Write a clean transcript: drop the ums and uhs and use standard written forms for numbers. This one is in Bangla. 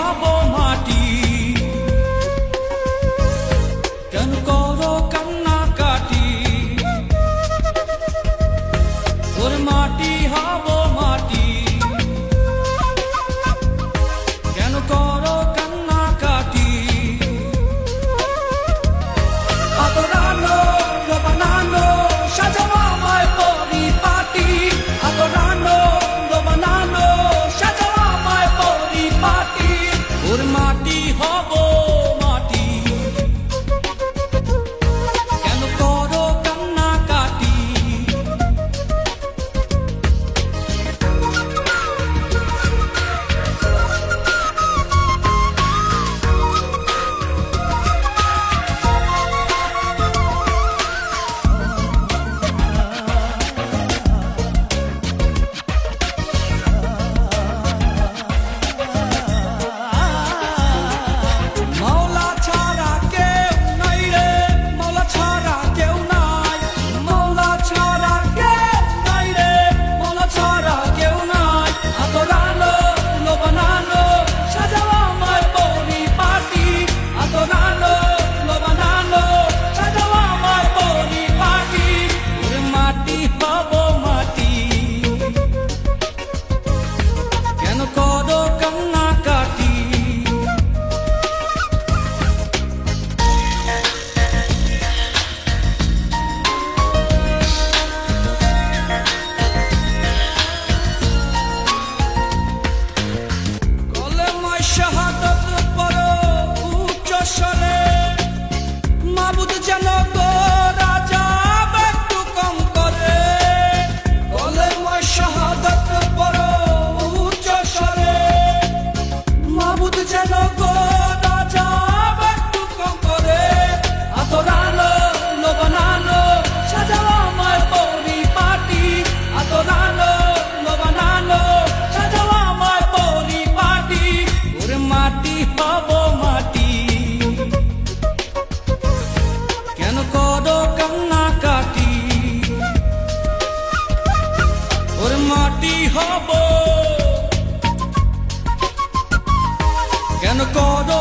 হব মাটি। কেন করো কান্নাকাটি? ওর মাটি হব মাটি। কেন করো কান্নাকাটি? আদরানো বানানো সাজাও আমায় পরিপাটি। আদরানো বানানো সাজাও আমায় পরিপাটি। ওর মাটি হব মাটি। কেন করো কান্নাকাটি? মাওলা ছাড়া কেউ নাই রে, মাওলা ছাড়া কেউ নাই। মাওলা ছাড়া কেউ নাই রে, মাওলা ছাড়া কেউ নাই। আদরানো বানানো সাজাও আমায় পরিপাটি। আদরানো বানানো সাজাও আমায় পরিপাটি। ওর মাটি হব মাটি। কেন করো কান্নাকাটি? কলেমায় শাহাদাত পড়ো উচ্চ স্বরে। মাবুদ যেন গো রাজা একটু কম করে। কলেমায় শাহাদাত পড়ো উচ্চ স্বরে। মাবুদ যেন গো রাজা একটু কম করে। আদরানো বানানো সাজাও আমায় পরিপাটি। আদরানো বানানো সাজাও আমায় পরিপাটি। ওর মাটি হব মাটি। কেন করো কান্নাকাটি? ওর মাটি হব। কেন করো